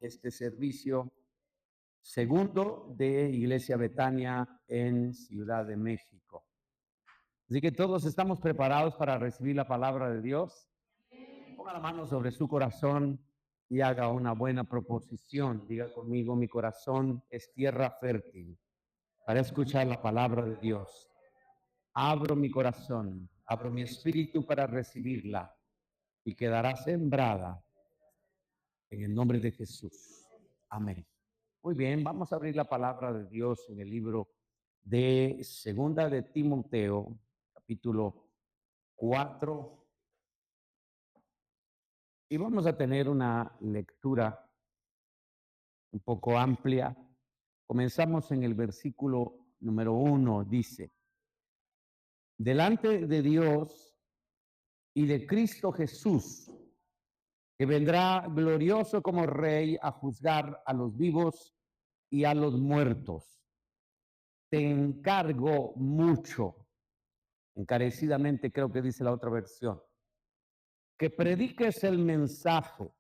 este servicio segundo de Iglesia Betania en Ciudad de México. Así que todos estamos preparados para recibir la palabra de Dios. Ponga la mano sobre su corazón y haga una buena proposición. Diga conmigo, mi corazón es tierra fértil para escuchar la palabra de Dios. Abro mi corazón, abro mi espíritu para recibirla y quedará sembrada en el nombre de Jesús. Amén. Muy bien, vamos a abrir la palabra de Dios en el libro de Segunda de Timoteo, capítulo 4, y vamos a tener una lectura un poco amplia. Comenzamos en el versículo número 1, dice: delante de Dios y de Cristo Jesús, que vendrá glorioso como Rey a juzgar a los vivos y a los muertos. Te encargo mucho, encarecidamente creo que dice la otra versión, que prediques el mensaje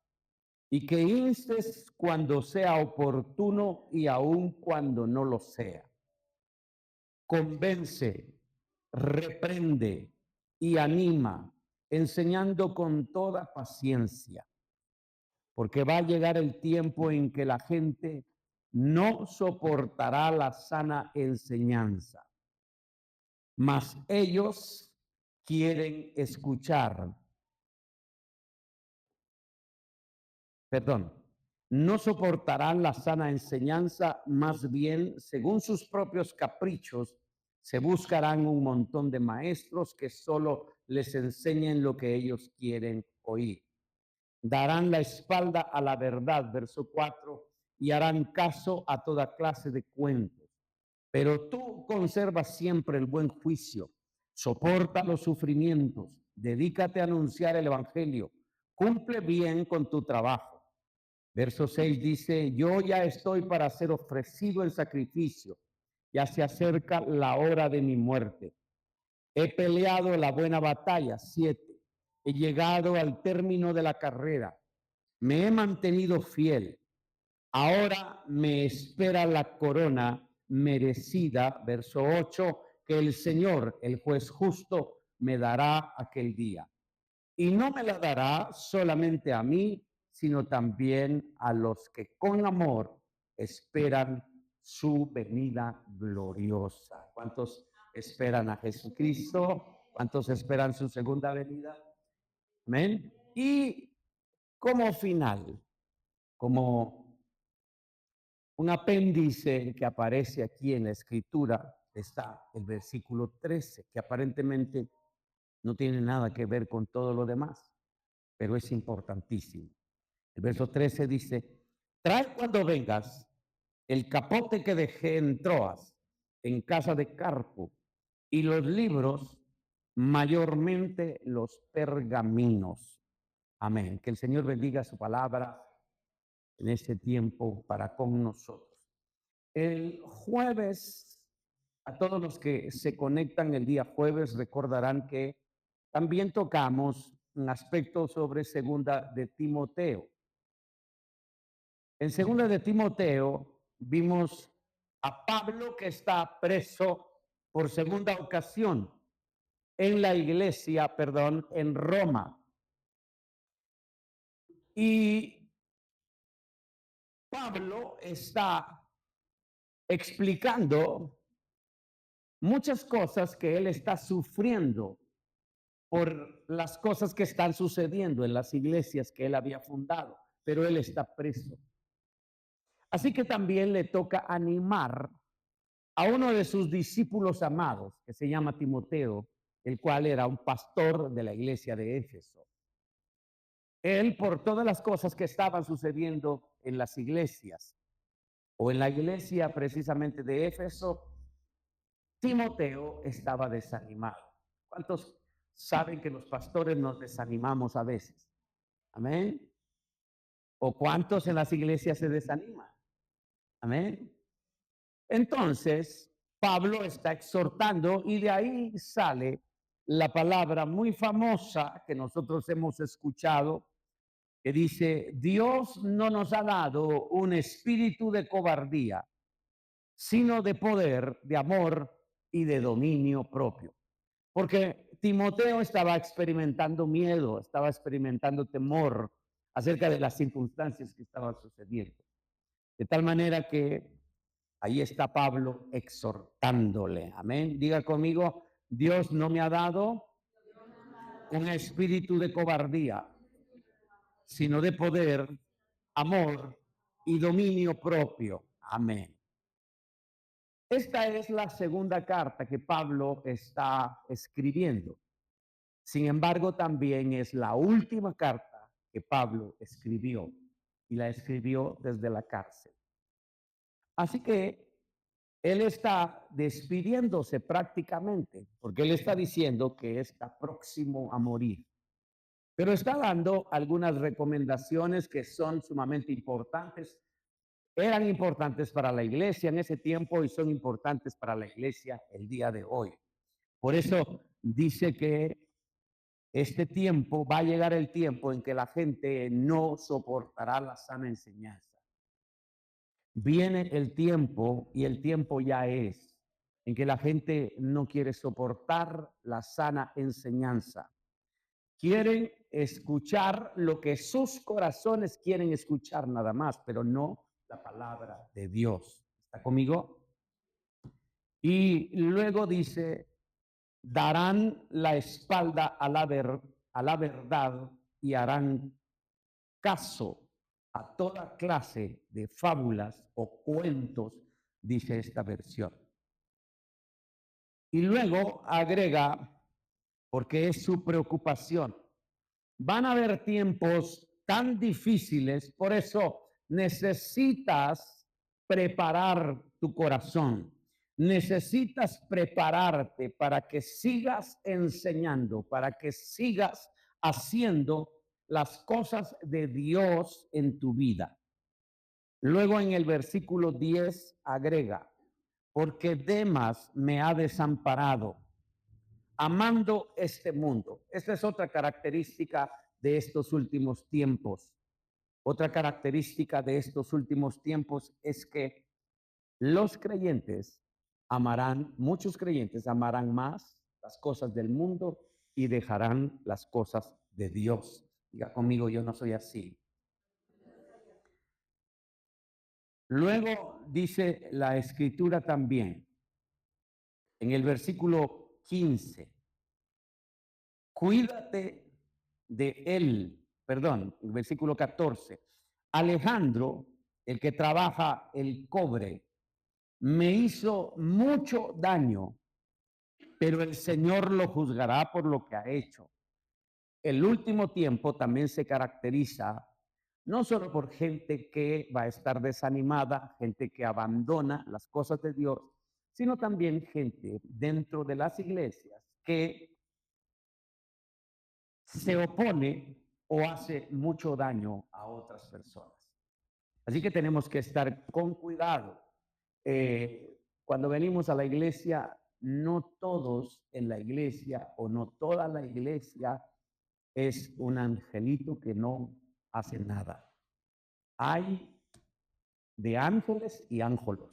y que instes cuando sea oportuno y aun cuando no lo sea. Convence, reprende y anima, enseñando con toda paciencia, porque va a llegar el tiempo en que la gente no soportará la sana enseñanza, mas ellos quieren escuchar, perdón, no soportarán la sana enseñanza, más bien, según sus propios caprichos, se buscarán un montón de maestros que solo les enseñen lo que ellos quieren oír. Darán la espalda a la verdad, verso 4, y harán caso a toda clase de cuentos. Pero tú conservas siempre el buen juicio, soporta los sufrimientos, dedícate a anunciar el evangelio, cumple bien con tu trabajo. Verso 6 dice: yo ya estoy para ser ofrecido en sacrificio, ya se acerca la hora de mi muerte. He peleado la buena batalla, 7. He llegado al término de la carrera, me he mantenido fiel. Ahora me espera la corona merecida, verso 8, que el Señor, el juez justo, me dará aquel día. Y no me la dará solamente a mí, sino también a los que con amor esperan su venida gloriosa. ¿Cuántos esperan a Jesucristo? ¿Cuántos esperan su segunda venida? Amén. Y como final, como un apéndice que aparece aquí en la escritura, está el versículo 13, que aparentemente no tiene nada que ver con todo lo demás, pero es importantísimo. El verso 13 dice: trae cuando vengas el capote que dejé en Troas, en casa de Carpo, y los libros, mayormente los pergaminos. Amén. Que el Señor bendiga su palabra en este tiempo para con nosotros. El jueves, a todos los que se conectan el día jueves, recordarán que también tocamos un aspecto sobre segunda de Timoteo. En segunda de Timoteo vimos a Pablo que está preso por segunda ocasión en la iglesia, perdón, en Roma. Y Pablo está explicando muchas cosas que él está sufriendo por las cosas que están sucediendo en las iglesias que él había fundado, pero él está preso. Así que también le toca animar a uno de sus discípulos amados, que se llama Timoteo, el cual era un pastor de la iglesia de Éfeso. Él, por todas las cosas que estaban sucediendo en las iglesias, o en la iglesia precisamente de Éfeso, Timoteo estaba desanimado. ¿Cuántos saben que los pastores nos desanimamos a veces? Amén. ¿O cuántos en las iglesias se desaniman? Amén. Entonces, Pablo está exhortando y de ahí sale la palabra muy famosa que nosotros hemos escuchado, que dice, Dios no nos ha dado un espíritu de cobardía, sino de poder, de amor y de dominio propio. Porque Timoteo estaba experimentando miedo, estaba experimentando temor acerca de las circunstancias que estaban sucediendo. De tal manera que ahí está Pablo exhortándole. Amén. Diga conmigo, Dios no me ha dado un espíritu de cobardía, sino de poder, amor y dominio propio. Amén. Esta es la segunda carta que Pablo está escribiendo. Sin embargo, también es la última carta que Pablo escribió y la escribió desde la cárcel. Así que él está despidiéndose prácticamente, porque él está diciendo que está próximo a morir. Pero está dando algunas recomendaciones que son sumamente importantes. Eran importantes para la iglesia en ese tiempo y son importantes para la iglesia el día de hoy. Por eso dice que este tiempo, va a llegar el tiempo en que la gente no soportará la sana enseñanza. Viene el tiempo, y el tiempo ya es, en que la gente no quiere soportar la sana enseñanza. Quieren escuchar lo que sus corazones quieren escuchar nada más, pero no la palabra de Dios. ¿Está conmigo? Y luego dice, darán la espalda a la verdad y harán caso a toda clase de fábulas o cuentos, dice esta versión. Y luego agrega, porque es su preocupación, van a haber tiempos tan difíciles, por eso necesitas preparar tu corazón. Necesitas prepararte para que sigas enseñando, para que sigas haciendo las cosas de Dios en tu vida. Luego en el versículo 10 agrega, porque Demas me ha desamparado, amando este mundo. Esta es otra característica de estos últimos tiempos. Otra característica de estos últimos tiempos es que los creyentes amarán, muchos creyentes amarán más las cosas del mundo y dejarán las cosas de Dios. Diga conmigo, yo no soy así. Luego dice la escritura también, en el versículo 15, cuídate de él, perdón, el versículo 14, Alejandro, el que trabaja el cobre, me hizo mucho daño, pero el Señor lo juzgará por lo que ha hecho. El último tiempo también se caracteriza no solo por gente que va a estar desanimada, gente que abandona las cosas de Dios, sino también gente dentro de las iglesias que se opone o hace mucho daño a otras personas. Así que tenemos que estar con cuidado. Cuando venimos a la iglesia, no todos en la iglesia o no toda la iglesia es un angelito que no hace nada. Hay de ángeles y ángelos.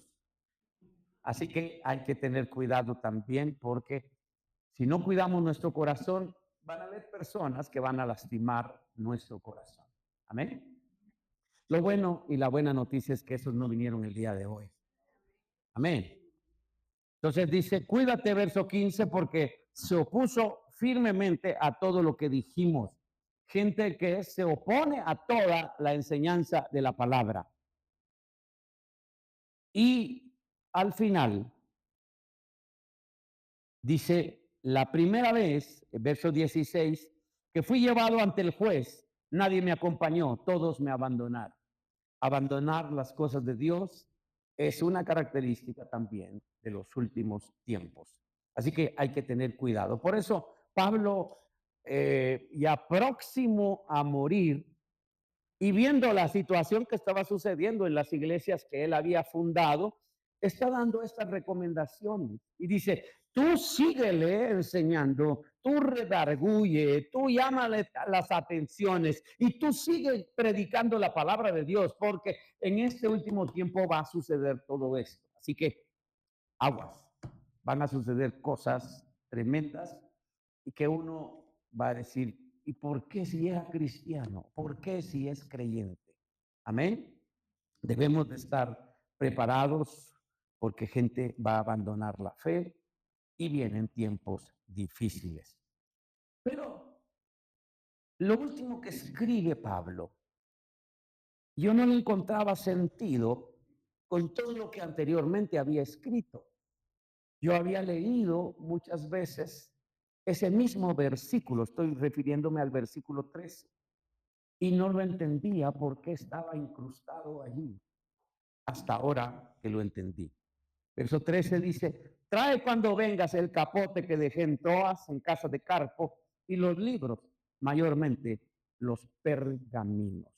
Así que hay que tener cuidado también porque si no cuidamos nuestro corazón, van a haber personas que van a lastimar nuestro corazón. Amén. Lo bueno y la buena noticia es que esos no vinieron el día de hoy. Amén. Entonces dice, cuídate, verso 15, porque se opuso firmemente a todo lo que dijimos. Gente que se opone a toda la enseñanza de la palabra. Y al final dice, la primera vez, verso 16, que fui llevado ante el juez, nadie me acompañó, todos me abandonaron. Abandonar las cosas de Dios es una característica también de los últimos tiempos. Así que hay que tener cuidado. Por eso Pablo, ya próximo a morir y viendo la situación que estaba sucediendo en las iglesias que él había fundado, está dando estas recomendaciones y dice, tú síguele enseñando, tú redarguye, tú llámale las atenciones y tú sigues predicando la palabra de Dios, porque en este último tiempo va a suceder todo esto. Así que aguas, van a suceder cosas tremendas y que uno va a decir, ¿y por qué si es cristiano? ¿Por qué si es creyente? Amén. Debemos de estar preparados porque gente va a abandonar la fe y vienen tiempos difíciles. Pero lo último que escribe Pablo, yo no le encontraba sentido con todo lo que anteriormente había escrito. Yo había leído muchas veces ese mismo versículo, estoy refiriéndome al versículo 13, y no lo entendía por qué estaba incrustado allí, hasta ahora que lo entendí. Verso 13 dice, trae cuando vengas el capote que dejé en Troas, en casa de Carpo, y los libros, mayormente los pergaminos.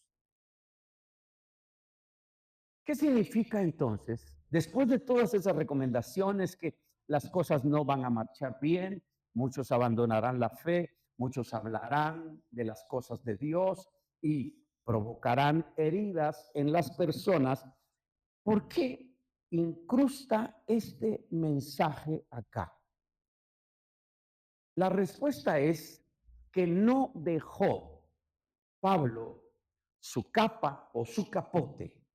¿Qué significa entonces? Después de todas esas recomendaciones que las cosas no van a marchar bien, muchos abandonarán la fe, muchos hablarán de las cosas de Dios y provocarán heridas en las personas. ¿Por qué incrusta este mensaje acá? La respuesta es que no dejó Pablo su capa o su capote,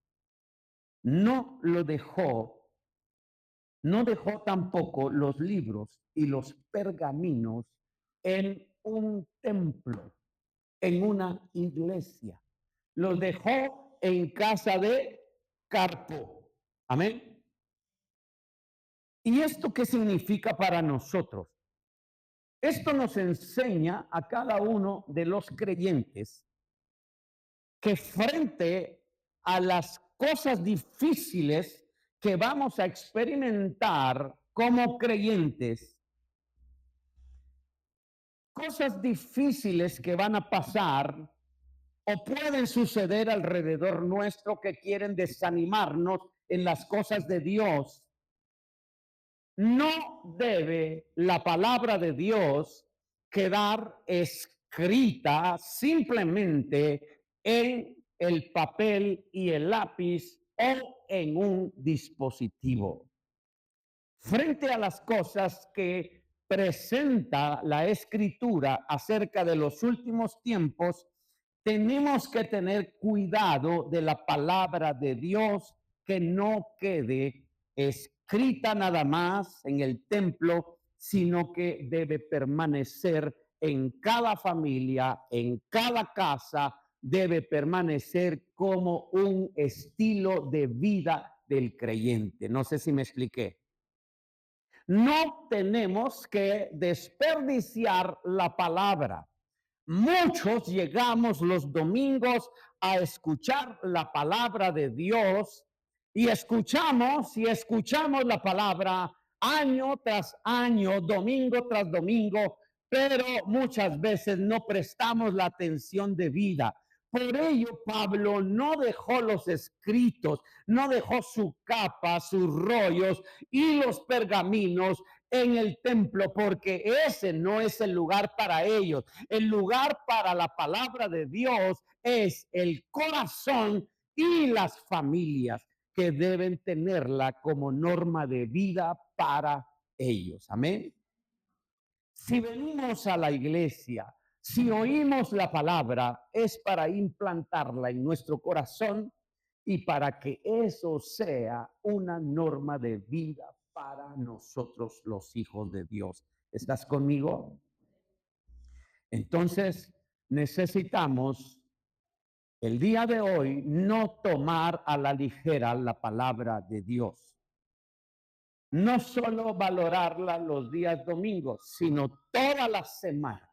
no lo dejó, no dejó tampoco los libros y los pergaminos en un templo, en una iglesia. Los dejó en casa de Carpo. Amén. ¿Y esto qué significa para nosotros? Esto nos enseña a cada uno de los creyentes que frente a las cosas difíciles que vamos a experimentar como creyentes, cosas difíciles que van a pasar o pueden suceder alrededor nuestro que quieren desanimarnos en las cosas de Dios, no debe la palabra de Dios quedar escrita simplemente en el papel y el lápiz o en un dispositivo. Frente a las cosas que presenta la escritura acerca de los últimos tiempos, tenemos que tener cuidado de la palabra de Dios que no quede escrita nada más en el templo, sino que debe permanecer en cada familia, en cada casa, debe permanecer como un estilo de vida del creyente. No sé si me expliqué. No tenemos que desperdiciar la palabra. Muchos llegamos los domingos a escuchar la palabra de Dios y escuchamos la palabra año tras año, domingo tras domingo, pero muchas veces no prestamos la atención debida. Por ello, Pablo no dejó los escritos, no dejó su capa, sus rollos y los pergaminos en el templo, porque ese no es el lugar para ellos. El lugar para la palabra de Dios es el corazón y las familias que deben tenerla como norma de vida para ellos. Amén. Si venimos a la iglesia, si oímos la palabra, es para implantarla en nuestro corazón y para que eso sea una norma de vida para nosotros los hijos de Dios. ¿Estás conmigo? Entonces, necesitamos el día de hoy no tomar a la ligera la palabra de Dios. No solo valorarla los días domingos, sino toda la semana.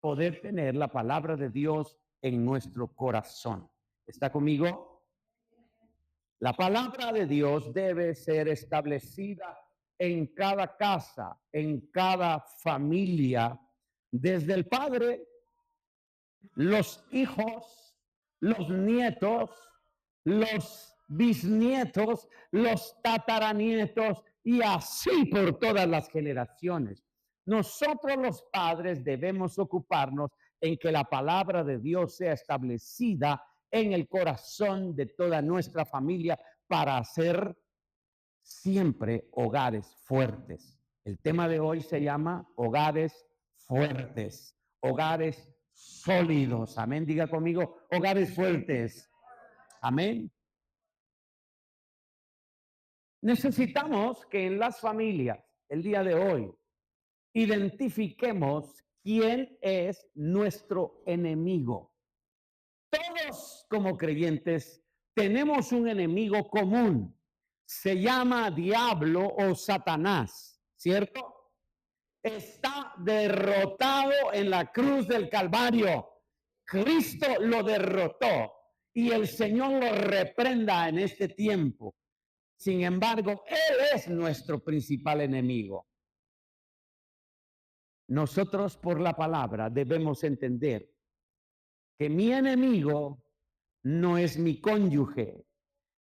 Poder tener la palabra de Dios en nuestro corazón. ¿Está conmigo? La palabra de Dios debe ser establecida en cada casa, en cada familia, desde el padre, los hijos, los nietos, los bisnietos, los tataranietos y así por todas las generaciones. Nosotros los padres debemos ocuparnos en que la palabra de Dios sea establecida en el corazón de toda nuestra familia para hacer siempre hogares fuertes. El tema de hoy se llama hogares fuertes, hogares sólidos. Amén. Diga conmigo, hogares fuertes. Amén. Necesitamos que en las familias, el día de hoy, identifiquemos quién es nuestro enemigo. Todos como creyentes tenemos un enemigo común. Se llama diablo o Satanás, ¿cierto? Está derrotado en la cruz del Calvario. Cristo lo derrotó y el Señor lo reprenda en este tiempo. Sin embargo, Él es nuestro principal enemigo. Nosotros por la palabra debemos entender que mi enemigo no es mi cónyuge,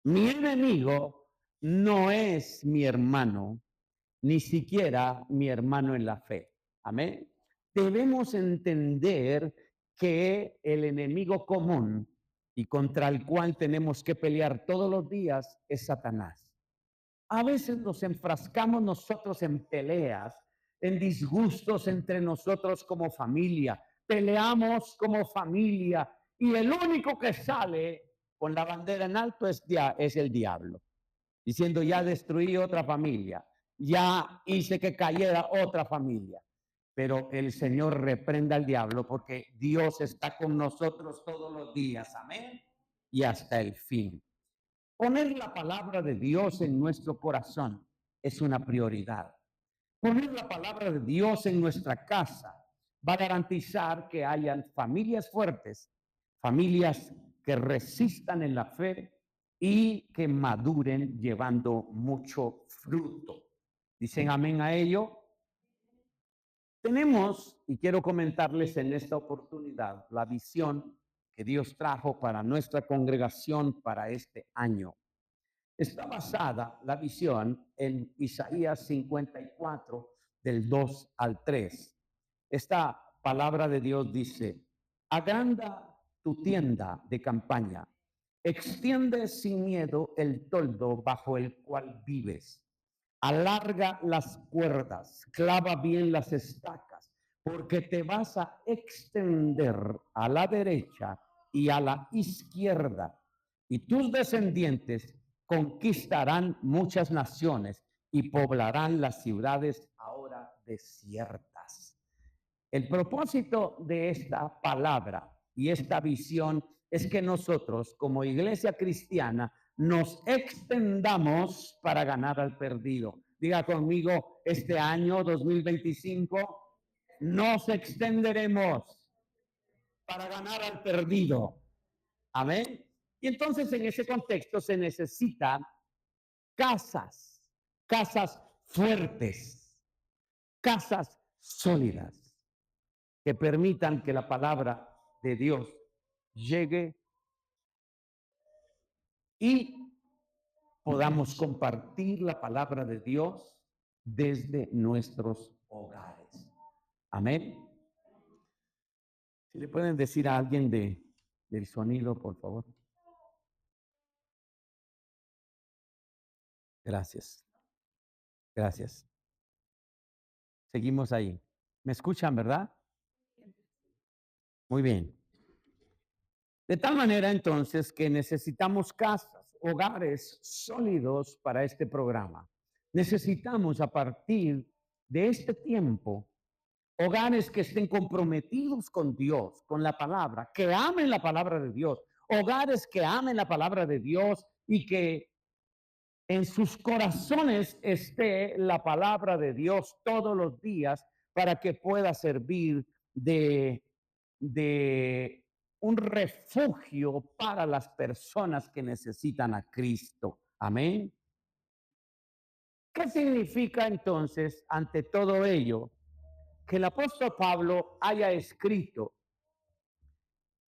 mi enemigo no es mi hermano, ni siquiera mi hermano en la fe. Amén. Debemos entender que el enemigo común y contra el cual tenemos que pelear todos los días es Satanás. A veces nos enfrascamos nosotros en peleas, en disgustos entre nosotros como familia. Peleamos como familia y el único que sale con la bandera en alto es el diablo, diciendo ya destruí otra familia, ya hice que cayera otra familia. Pero el Señor reprenda al diablo porque Dios está con nosotros todos los días. Amén. Y hasta el fin. Poner la palabra de Dios en nuestro corazón es una prioridad. Poner la palabra de Dios en nuestra casa va a garantizar que hayan familias fuertes, familias que resistan en la fe y que maduren llevando mucho fruto. ¿Dicen amén a ello? Tenemos, y quiero comentarles en esta oportunidad, la visión que Dios trajo para nuestra congregación para este año. Está basada la visión en Isaías 54, del 2 al 3. Esta palabra de Dios dice, agranda tu tienda de campaña, extiende sin miedo el toldo bajo el cual vives, alarga las cuerdas, clava bien las estacas, porque te vas a extender a la derecha y a la izquierda, y tus descendientes conquistarán muchas naciones y poblarán las ciudades ahora desiertas. El propósito de esta palabra y esta visión es que nosotros como iglesia cristiana nos extendamos para ganar al perdido. Diga conmigo, este año 2025 nos extenderemos para ganar al perdido. Amén. Y entonces en ese contexto se necesitan casas, casas fuertes, casas sólidas que permitan que la palabra de Dios llegue y podamos compartir la palabra de Dios desde nuestros hogares. Amén. Si le pueden decir a alguien del sonido, por favor. Gracias. Gracias. Seguimos ahí. ¿Me escuchan, verdad? Muy bien. De tal manera entonces que necesitamos casas, hogares sólidos para este programa. Necesitamos a partir de este tiempo hogares que estén comprometidos con Dios, con la palabra, que amen la palabra de Dios, hogares que amen la palabra de Dios y que en sus corazones esté la palabra de Dios todos los días para que pueda servir de un refugio para las personas que necesitan a Cristo. Amén. ¿Qué significa entonces ante todo ello que el apóstol Pablo haya escrito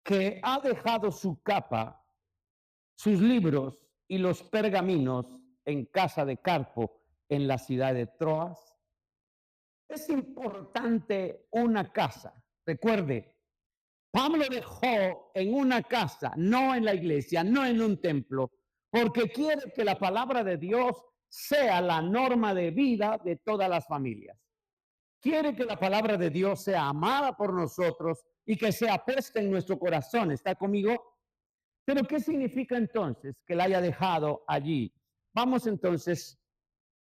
que ha dejado su capa, sus libros y los pergaminos en casa de Carpo en la ciudad de Troas? Es importante una casa. Recuerde, Pablo dejó en una casa, no en la iglesia, no en un templo, porque quiere que la palabra de Dios sea la norma de vida de todas las familias. Quiere que la palabra de Dios sea amada por nosotros y que sea puesta en nuestro corazón. ¿Está conmigo? Pero ¿qué significa entonces que la haya dejado allí? Vamos entonces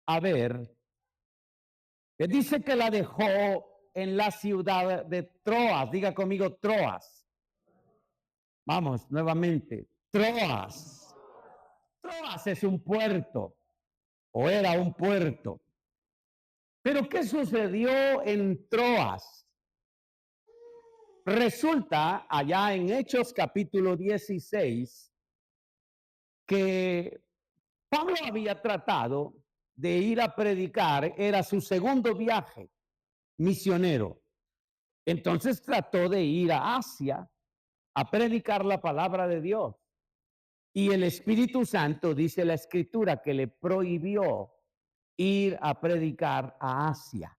a ver que dice que la dejó en la ciudad de Troas. Diga conmigo Troas. Vamos, nuevamente. Troas. Troas es un puerto o era un puerto. Pero ¿qué sucedió en Troas? Resulta allá en Hechos capítulo 16 que Pablo había tratado de ir a predicar, era su segundo viaje misionero. Entonces trató de ir a Asia a predicar la palabra de Dios. Y el Espíritu Santo, dice la Escritura, que le prohibió ir a predicar a Asia.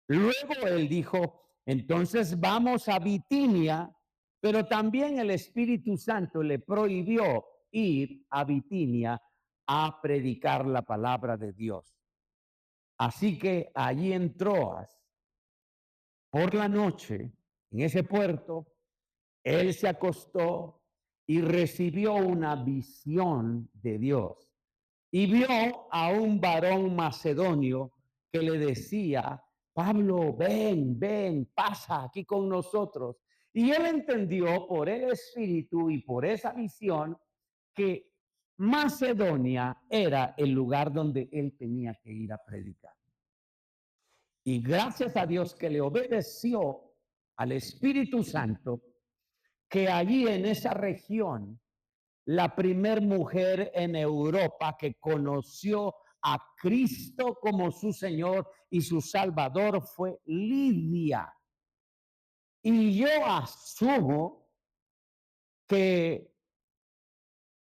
Luego él dijo, entonces vamos a Bitinia, pero también el Espíritu Santo le prohibió ir a Bitinia a predicar la palabra de Dios. Así que allí en Troas, por la noche, en ese puerto, él se acostó y recibió una visión de Dios. Y vio a un varón macedonio que le decía, Pablo, ven, ven, pasa aquí con nosotros. Y él entendió por el Espíritu y por esa visión que Macedonia era el lugar donde él tenía que ir a predicar. Y gracias a Dios que le obedeció al Espíritu Santo, que allí en esa región, la primer mujer en Europa que conoció a Cristo como su Señor y su Salvador fue Lidia. Y yo asumo que,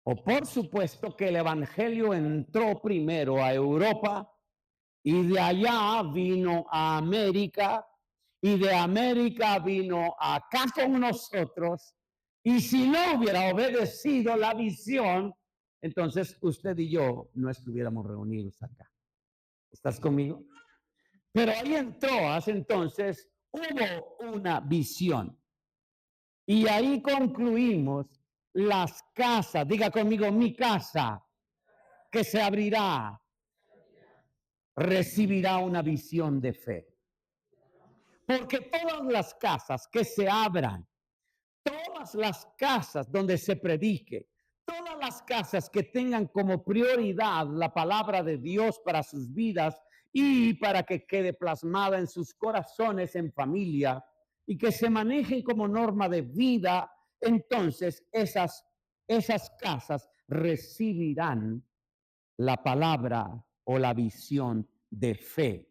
o por supuesto, que el Evangelio entró primero a Europa y de allá vino a América y de América vino acá con nosotros. Y si no hubiera obedecido la visión, entonces usted y yo no estuviéramos reunidos acá. ¿Estás conmigo? Pero ahí en Troas entonces hubo una visión. Y ahí concluimos las casas, diga conmigo, mi casa, que se abrirá, recibirá una visión de fe. Porque todas las casas que se abran, todas las casas donde se predique, todas las casas que tengan como prioridad la palabra de Dios para sus vidas y para que quede plasmada en sus corazones en familia y que se manejen como norma de vida, entonces esas casas recibirán la palabra o la visión de fe.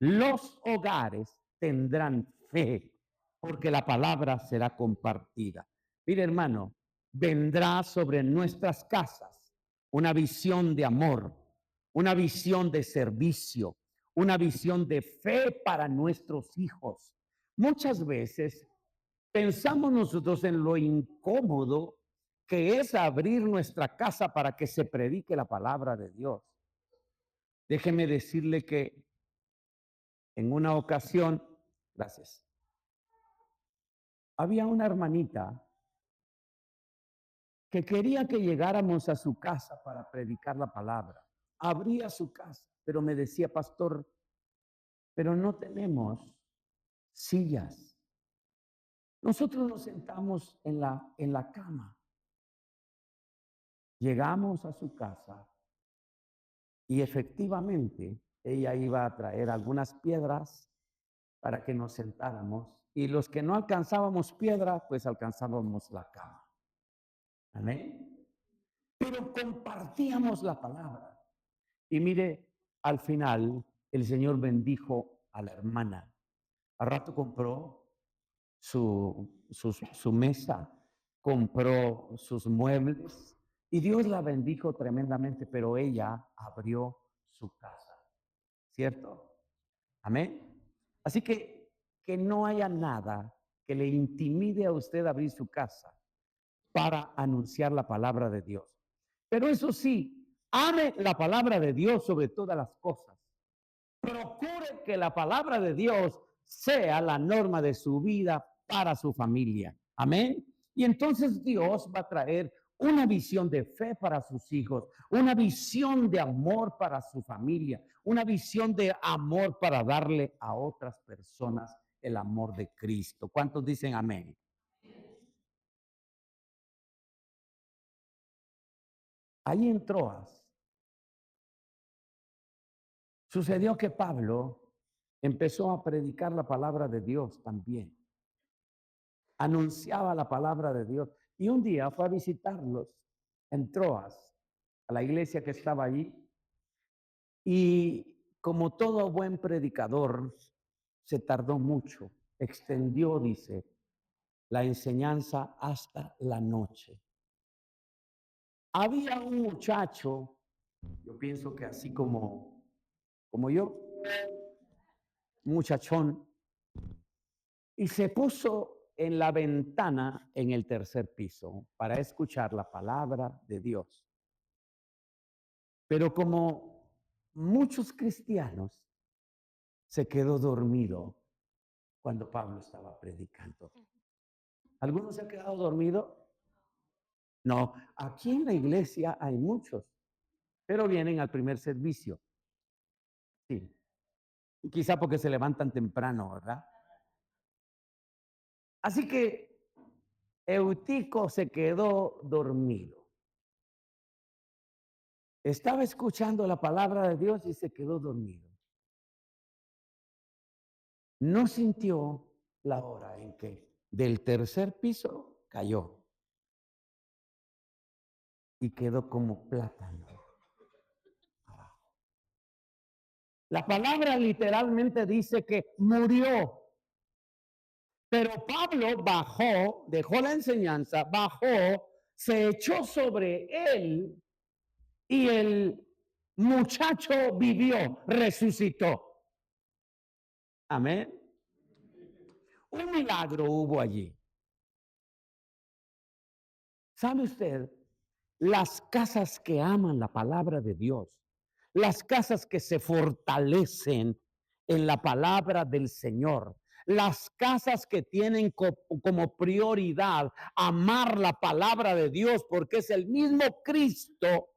Los hogares tendrán fe porque la palabra será compartida. Mire, hermano, vendrá sobre nuestras casas una visión de amor, una visión de servicio, una visión de fe para nuestros hijos. Muchas veces pensamos nosotros en lo incómodo que es abrir nuestra casa para que se predique la palabra de Dios. Déjeme decirle que en una ocasión, gracias, había una hermanita que quería que llegáramos a su casa para predicar la palabra. Abría su casa, pero me decía, pastor, pero no tenemos sillas. Nosotros nos sentamos en la cama. Llegamos a su casa y efectivamente ella iba a traer algunas piedras para que nos sentáramos y los que no alcanzábamos piedra, pues alcanzábamos la cama. Amén. Pero compartíamos la palabra. Y mire, al final el Señor bendijo a la hermana. Al rato compró su mesa, compró sus muebles y Dios la bendijo tremendamente, pero ella abrió su casa, ¿cierto? Amén. Así que no haya nada que le intimide a usted abrir su casa para anunciar la palabra de Dios. Pero eso sí, ame la palabra de Dios sobre todas las cosas. Procure que la palabra de Dios sea la norma de su vida para su familia. Amén. Y entonces Dios va a traer una visión de fe para sus hijos, una visión de amor para su familia, una visión de amor para darle a otras personas el amor de Cristo. ¿Cuántos dicen amén? Ahí en Troas sucedió que Pablo empezó a predicar la palabra de Dios también. Anunciaba la palabra de Dios. Y un día fue a visitarlos en Troas, a la iglesia que estaba allí. Y como todo buen predicador, se tardó mucho. Extendió, dice, la enseñanza hasta la noche. Había un muchacho, yo pienso que así como yo, muchachón, y se puso en la ventana en el tercer piso para escuchar la palabra de Dios. Pero como muchos cristianos, se quedó dormido cuando Pablo estaba predicando. ¿Algunos se han quedado dormidos? No, aquí en la iglesia hay muchos, pero vienen al primer servicio. Sí, quizá porque se levantan temprano, ¿verdad? Así que Eutico se quedó dormido. Estaba escuchando la palabra de Dios y se quedó dormido. No sintió la hora en que del tercer piso cayó y quedó como plátano. La palabra literalmente dice que murió. Pero Pablo bajó, dejó la enseñanza, bajó, se echó sobre él y el muchacho vivió, resucitó. Amén. Un milagro hubo allí. ¿Sabe usted? Las casas que aman la palabra de Dios, las casas que se fortalecen en la palabra del Señor, las casas que tienen como prioridad amar la palabra de Dios porque es el mismo Cristo.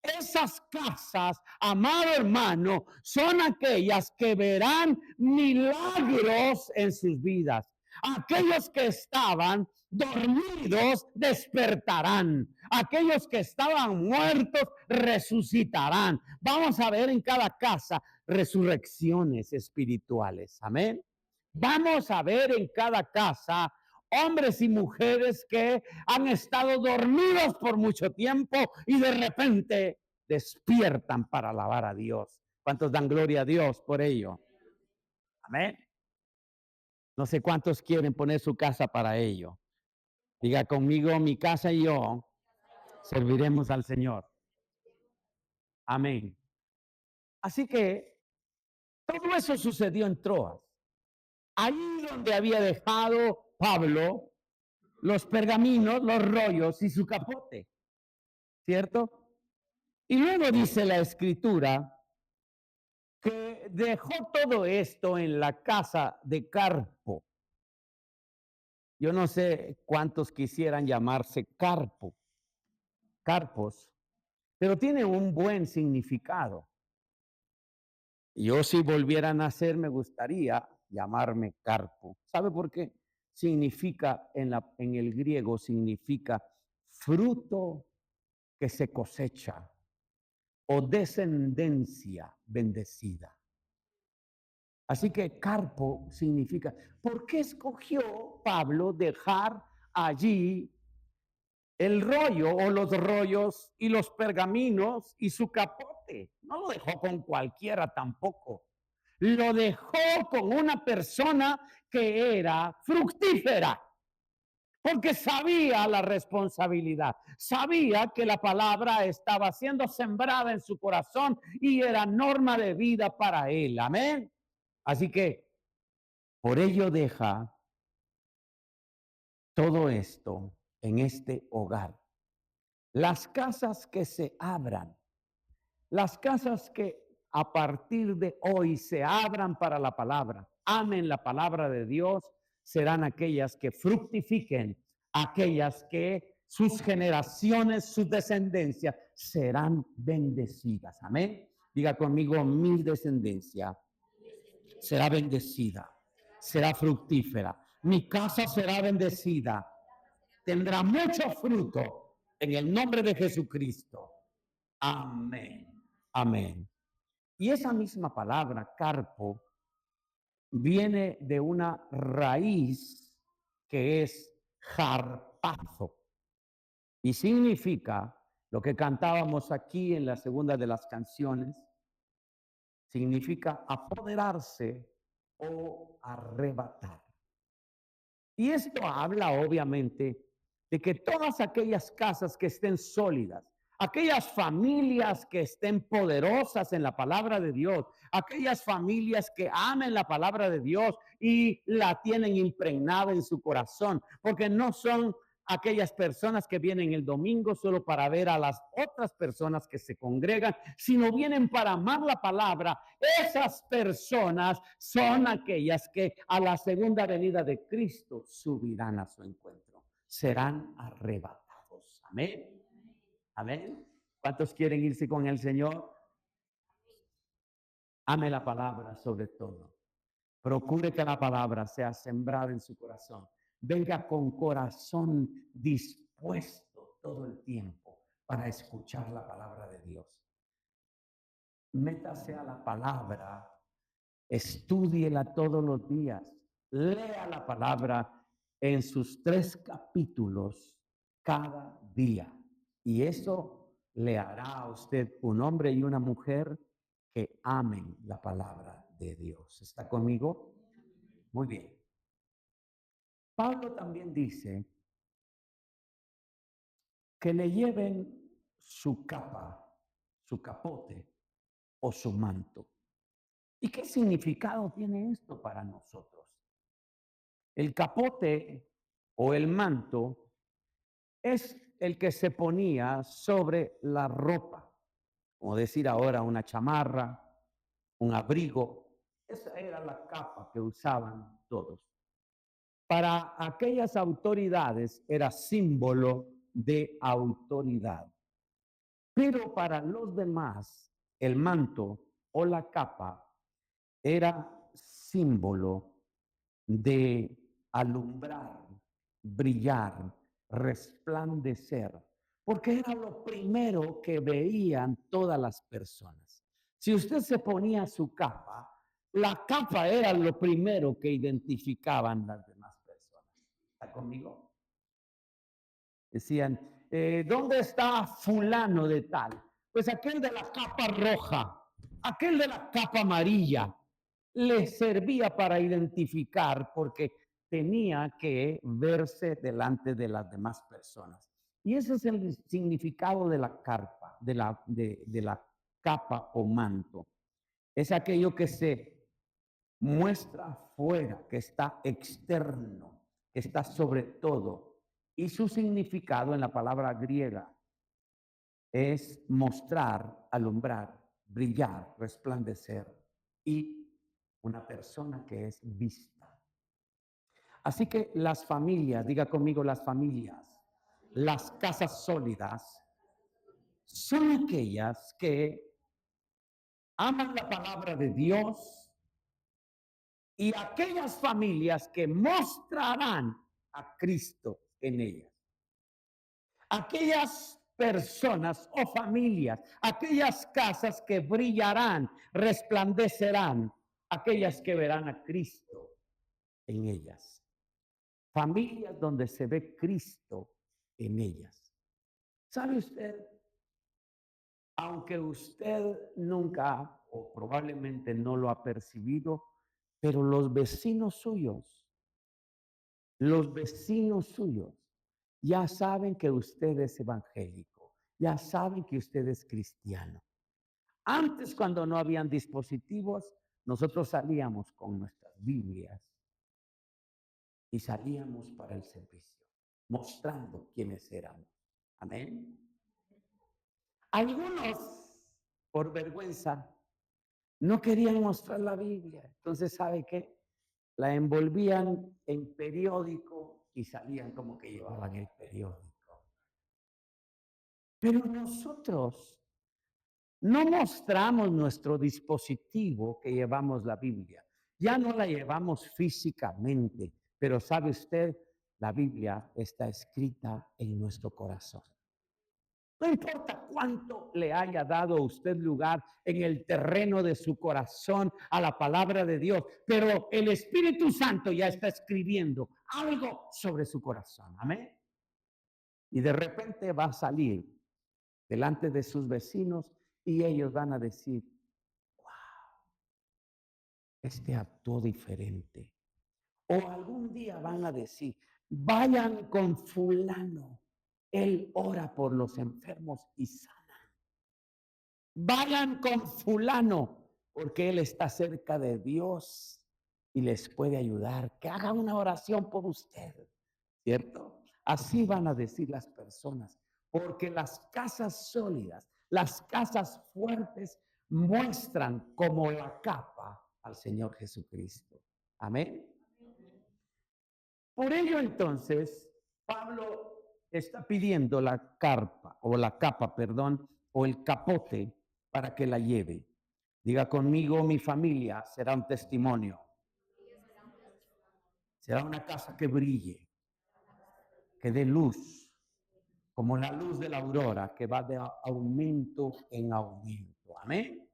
Esas casas, amado hermano, son aquellas que verán milagros en sus vidas. Aquellos que estaban dormidos despertarán. Aquellos que estaban muertos resucitarán. Vamos a ver en cada casa resurrecciones espirituales. Amén. Vamos a ver en cada casa hombres y mujeres que han estado dormidos por mucho tiempo y de repente despiertan para alabar a Dios. ¿Cuántos dan gloria a Dios por ello? Amén. No sé cuántos quieren poner su casa para ello. Diga conmigo, mi casa y yo serviremos al Señor. Amén. Así que todo eso sucedió en Troas. Ahí donde había dejado Pablo los pergaminos, los rollos y su capote. ¿Cierto? Y luego dice la escritura que dejó todo esto en la casa de Carpo. Yo no sé cuántos quisieran llamarse Carpos, pero tiene un buen significado. Yo si volviera a nacer me gustaría llamarme Carpo. ¿Sabe por qué? Significa en el griego significa fruto que se cosecha o descendencia bendecida. Así que Carpo significa, ¿por qué escogió Pablo dejar allí el rollo o los rollos y los pergaminos y su capote? No lo dejó con cualquiera tampoco. Lo dejó con una persona que era fructífera, porque sabía la responsabilidad, sabía que la palabra estaba siendo sembrada en su corazón y era norma de vida para él. Amén. Así que por ello deja todo esto en este hogar. Las casas que se abran, las casas que a partir de hoy se abran para la palabra, amen la palabra de Dios, serán aquellas que fructifiquen, aquellas que sus generaciones, su descendencia serán bendecidas. Amén. Diga conmigo, mi descendencia será bendecida, será fructífera. Mi casa será bendecida, tendrá mucho fruto en el nombre de Jesucristo. Amén. Amén. Y esa misma palabra, carpo, viene de una raíz que es jarpazo y significa lo que cantábamos aquí en la segunda de las canciones, significa apoderarse o arrebatar. Y esto habla obviamente de que todas aquellas casas que estén sólidas, aquellas familias que estén poderosas en la palabra de Dios, aquellas familias que amen la palabra de Dios y la tienen impregnada en su corazón, porque no son aquellas personas que vienen el domingo solo para ver a las otras personas que se congregan, sino vienen para amar la palabra. Esas personas son aquellas que a la segunda venida de Cristo subirán a su encuentro, serán arrebatados. Amén. Amén. ¿Cuántos quieren irse con el Señor? Ame la palabra sobre todo. Procure que la palabra sea sembrada en su corazón. Venga con corazón dispuesto todo el tiempo para escuchar la palabra de Dios. Métase a la palabra, estúdiela todos los días, lea la palabra en sus 3 capítulos cada día. Y eso le hará a usted un hombre y una mujer que amen la palabra de Dios. ¿Está conmigo? Muy bien. Pablo también dice que le lleven su capa, su capote o su manto. ¿Y qué significado tiene esto para nosotros? El capote o el manto es el que se ponía sobre la ropa, como decir ahora una chamarra, un abrigo. Esa era la capa que usaban todos. Para aquellas autoridades era símbolo de autoridad. Pero para los demás, el manto o la capa era símbolo de alumbrar, brillar, resplandecer, porque era lo primero que veían todas las personas. Si usted se ponía su capa, la capa era lo primero que identificaban las demás personas. ¿Está conmigo? Decían, ¿dónde está fulano de tal? Pues aquel de la capa roja, aquel de la capa amarilla, le servía para identificar porque tenía que verse delante de las demás personas. Y ese es el significado de la carpa, de la capa o manto. Es aquello que se muestra afuera, que está externo, que está sobre todo. Y su significado en la palabra griega es mostrar, alumbrar, brillar, resplandecer y una persona que es vista. Así que las familias, diga conmigo las familias, las casas sólidas, son aquellas que aman la palabra de Dios y aquellas familias que mostrarán a Cristo en ellas. Aquellas personas o familias, aquellas casas que brillarán, resplandecerán, aquellas que verán a Cristo en ellas. Familias donde se ve Cristo en ellas. ¿Sabe usted? Aunque usted nunca o probablemente no lo ha percibido, pero los vecinos suyos ya saben que usted es evangélico, ya saben que usted es cristiano. Antes, cuando no habían dispositivos, nosotros salíamos con nuestras Biblias y salíamos para el servicio, mostrando quiénes éramos. Amén. Algunos, por vergüenza, no querían mostrar la Biblia. Entonces, ¿sabe qué? La envolvían en periódico y salían como que llevaban el periódico. Pero nosotros no mostramos nuestro dispositivo que llevamos la Biblia. Ya no la llevamos físicamente, pero sabe usted, la Biblia está escrita en nuestro corazón. No importa cuánto le haya dado a usted lugar en el terreno de su corazón a la palabra de Dios, pero el Espíritu Santo ya está escribiendo algo sobre su corazón. Amén. Y de repente va a salir delante de sus vecinos y ellos van a decir, este actuó diferente. O algún día van a decir, vayan con fulano, él ora por los enfermos y sana. Vayan con fulano, porque él está cerca de Dios y les puede ayudar. Que haga una oración por usted, ¿cierto? Así van a decir las personas, porque las casas sólidas, las casas fuertes muestran como la capa al Señor Jesucristo. Amén. Por ello entonces, Pablo está pidiendo la carpa o la capa, perdón, o el capote para que la lleve. Diga conmigo, mi familia será un testimonio. Será una casa que brille, que dé luz, como la luz de la aurora, que va de aumento en aumento. Amén.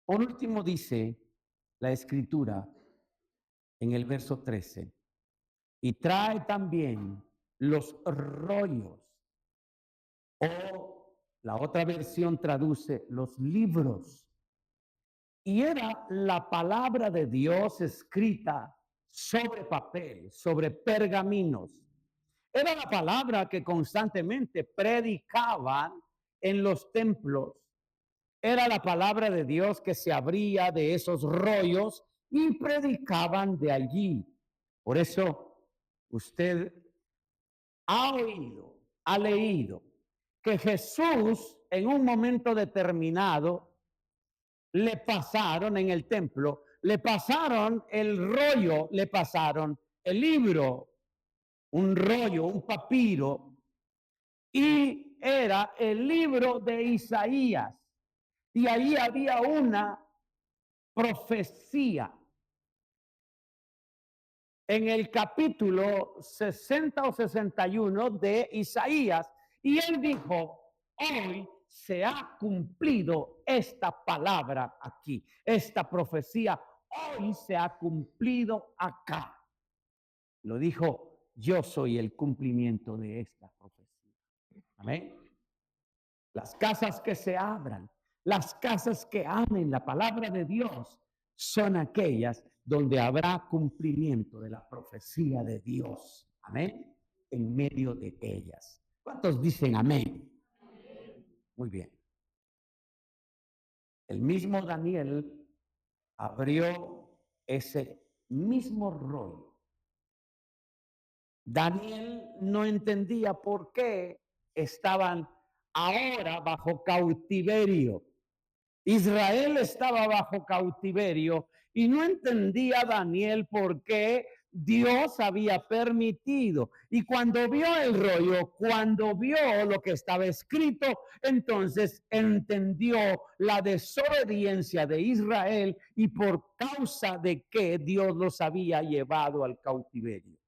Por último dice la escritura en el verso 13, y trae también los rollos, o la otra versión traduce los libros. Y era la palabra de Dios escrita sobre papel, sobre pergaminos. Era la palabra que constantemente predicaban en los templos. Era la palabra de Dios que se abría de esos rollos y predicaban de allí. Por eso usted ha oído, ha leído que Jesús en un momento determinado le pasaron en el templo, le pasaron el rollo, le pasaron el libro, un rollo, un papiro, y era el libro de Isaías. Y ahí había una profecía. En el capítulo 60 o 61 de Isaías, y él dijo, hoy se ha cumplido esta palabra aquí, esta profecía, hoy se ha cumplido acá. Lo dijo, yo soy el cumplimiento de esta profecía. Amén. Las casas que se abran, las casas que amen la palabra de Dios, son aquellas donde habrá cumplimiento de la profecía de Dios. Amén. En medio de ellas. ¿Cuántos dicen amén? Muy bien. El mismo Daniel abrió ese mismo rollo. Daniel no entendía por qué estaban ahora bajo cautiverio. Israel estaba bajo cautiverio y no entendía Daniel por qué Dios había permitido. Y cuando vio el rollo, cuando vio lo que estaba escrito, entonces entendió la desobediencia de Israel y por causa de que Dios los había llevado al cautiverio.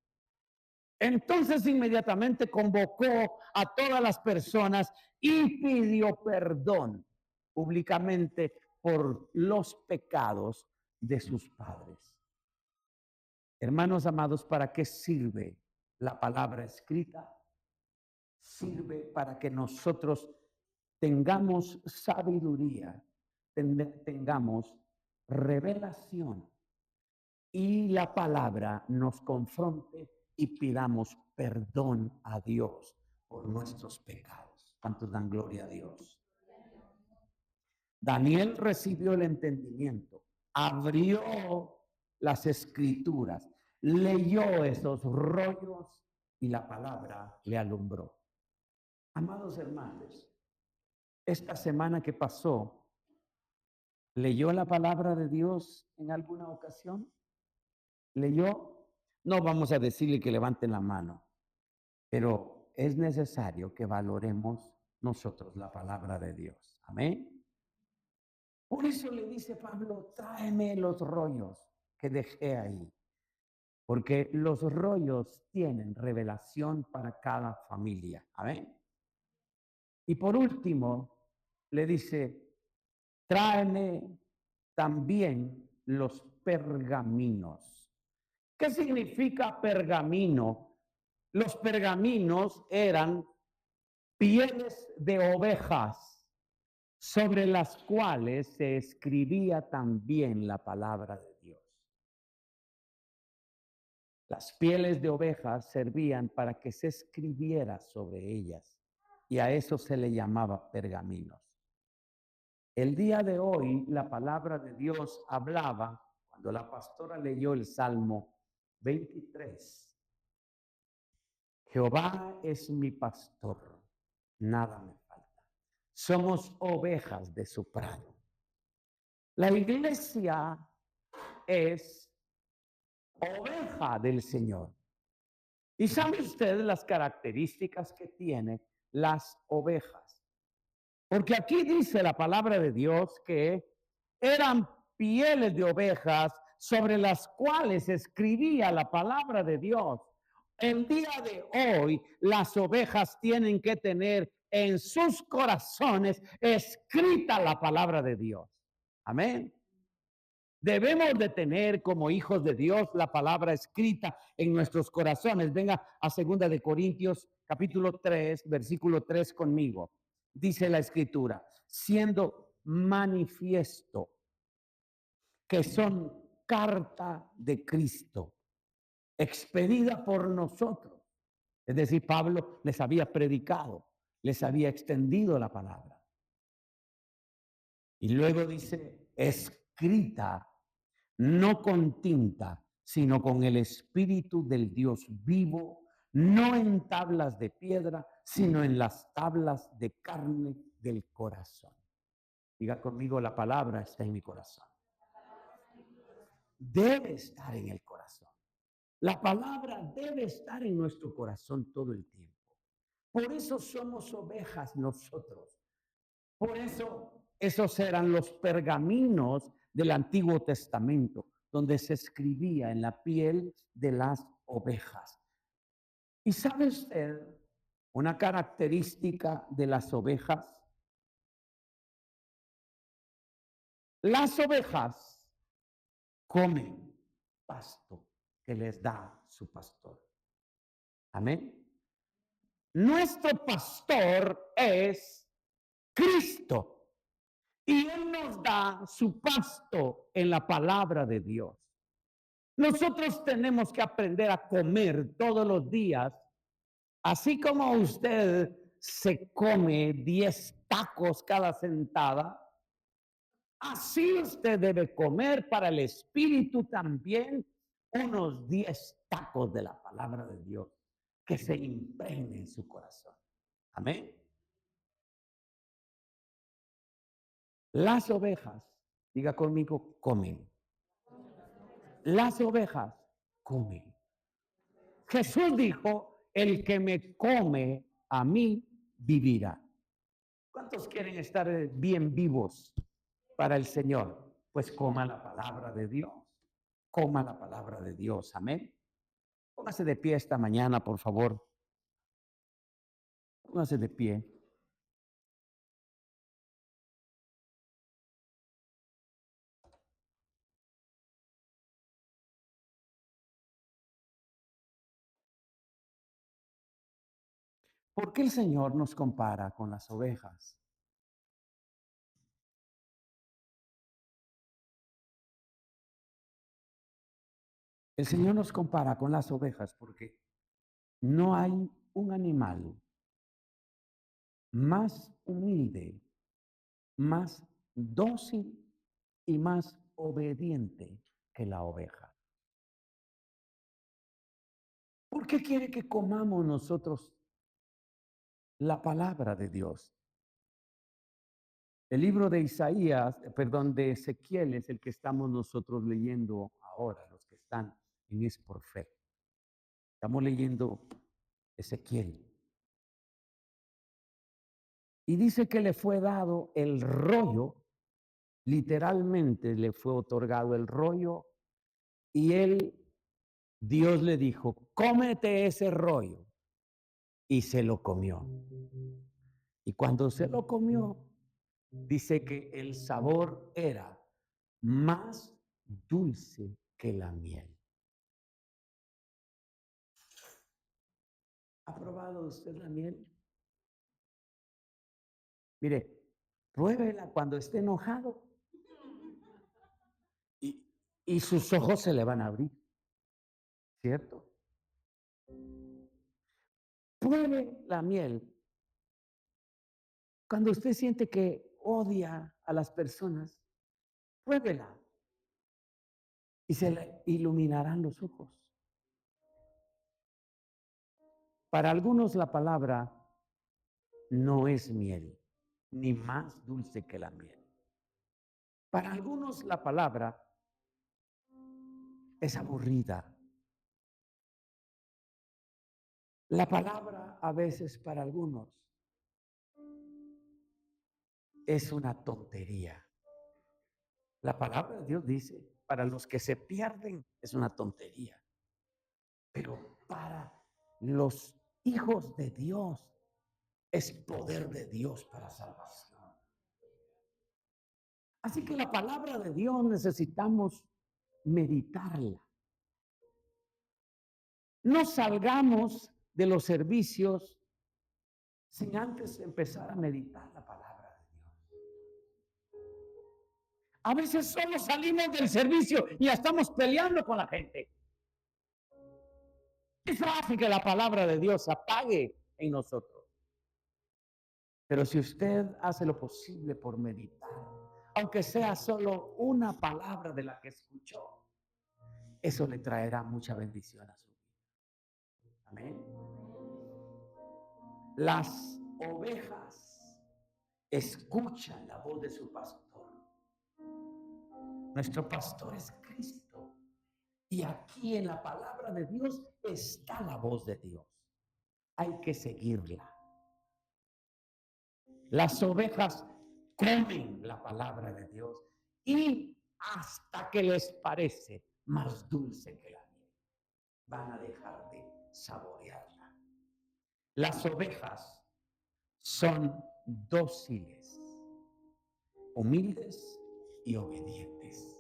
Entonces inmediatamente convocó a todas las personas y pidió perdón públicamente por los pecados de sus padres. Hermanos amados, ¿para qué sirve la palabra escrita? Sirve para que nosotros tengamos sabiduría, tengamos revelación y la palabra nos confronte y pidamos perdón a Dios por nuestros pecados. ¿Cuántos dan gloria a Dios? Daniel recibió el entendimiento. abrió las escrituras, leyó esos rollos y la palabra le alumbró. Amados hermanos, esta semana que pasó, ¿leyó la palabra de Dios en alguna ocasión? ¿Leyó? No vamos a decirle que levanten la mano, pero es necesario que valoremos nosotros la palabra de Dios. Amén. Por eso le dice Pablo, tráeme los rollos que dejé ahí, porque los rollos tienen revelación para cada familia. Amén. Y por último, le dice, tráeme también los pergaminos. ¿Qué significa pergamino? Los pergaminos eran pieles de ovejas sobre las cuales se escribía también la palabra de Dios. Las pieles de ovejas servían para que se escribiera sobre ellas y a eso se le llamaba pergaminos. El día de hoy la palabra de Dios hablaba, cuando la pastora leyó el Salmo 23, Jehová es mi pastor, nada me falta. Somos ovejas de su prado. La iglesia es oveja del Señor. ¿Y sabe usted las características que tienen las ovejas? Porque aquí dice la palabra de Dios que eran pieles de ovejas sobre las cuales escribía la palabra de Dios. El día de hoy, las ovejas tienen que tener en sus corazones escrita la palabra de Dios. Amén. Debemos de tener como hijos de Dios la palabra escrita en nuestros corazones. Venga a 2 Corintios capítulo 3, versículo 3 conmigo. Dice la escritura, siendo manifiesto que son carta de Cristo, expedida por nosotros. Es decir, Pablo les había predicado, les había extendido la palabra. Y luego dice, escrita no con tinta, sino con el Espíritu del Dios vivo, no en tablas de piedra, sino en las tablas de carne del corazón. Diga conmigo, la palabra está en mi corazón. Debe estar en el corazón. La palabra debe estar en nuestro corazón todo el tiempo. Por eso somos ovejas nosotros. Por eso esos eran los pergaminos del Antiguo Testamento, donde se escribía en la piel de las ovejas. ¿Y sabe usted una característica de las ovejas? Las ovejas comen pasto que les da su pastor. Amén. Nuestro pastor es Cristo. Y Él nos da su pasto en la palabra de Dios. Nosotros tenemos que aprender a comer todos los días, así como usted se come 10 tacos cada sentada, así usted debe comer para el espíritu también unos 10 tacos de la palabra de Dios que se impregne en su corazón. Amén. Las ovejas, diga conmigo, comen. Las ovejas comen. Jesús dijo, el que me come a mí vivirá. ¿Cuántos quieren estar bien vivos para el Señor? Pues coma la palabra de Dios. Coma la palabra de Dios. Amén. Póngase de pie esta mañana, por favor. Póngase de pie. ¿Por qué el Señor nos compara con las ovejas? El Señor nos compara con las ovejas porque no hay un animal más humilde, más dócil y más obediente que la oveja. ¿Por qué quiere que comamos nosotros la palabra de Dios? El libro de Isaías, perdón, de Ezequiel es el que estamos nosotros leyendo ahora, los que están en Es por Fe. Estamos leyendo Ezequiel. Y dice que le fue dado el rollo, literalmente le fue otorgado el rollo, y Dios le dijo, cómete ese rollo. Y se lo comió. Y cuando se lo comió, dice que el sabor era más dulce que la miel. ¿Ha probado usted la miel? Mire, pruébela cuando esté enojado y, y sus ojos se le van a abrir, ¿cierto? Pruebe la miel cuando usted siente que odia a las personas. Pruébela y se le iluminarán los ojos. Para algunos la palabra no es miel, ni más dulce que la miel. Para algunos la palabra es aburrida. La palabra a veces para algunos es una tontería. La palabra de Dios dice, para los que se pierden es una tontería, pero para los hijos de Dios es poder de Dios para salvación. Así que la palabra de Dios necesitamos meditarla. No salgamos de los servicios sin antes empezar a meditar la palabra de Dios. A veces solo salimos del servicio y ya estamos peleando con la gente. Eso hace que la palabra de Dios apague en nosotros. Pero si usted hace lo posible por meditar, aunque sea solo una palabra de la que escuchó, eso le traerá mucha bendición a su vida. Amén. Las ovejas escuchan la voz de su pastor. Nuestro pastor es Cristo. Y aquí en la palabra de Dios está la voz de Dios. Hay que seguirla. Las ovejas comen la palabra de Dios y hasta que les parece más dulce que la miel, van a dejar de saborearla. Las ovejas son dóciles, humildes y obedientes.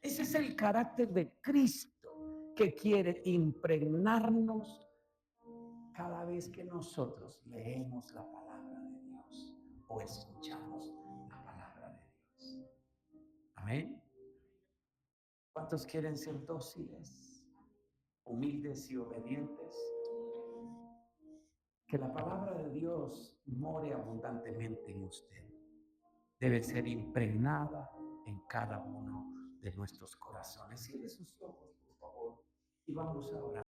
Ese es el carácter de Cristo que quiere impregnarnos cada vez que nosotros leemos la palabra de Dios o escuchamos la palabra de Dios. Amén. ¿Cuántos quieren ser dóciles, humildes y obedientes? Que la palabra de Dios more abundantemente en usted. Debe ser impregnada en cada uno de nuestros corazones. Cierre sus ojos, por favor, y vamos a orar.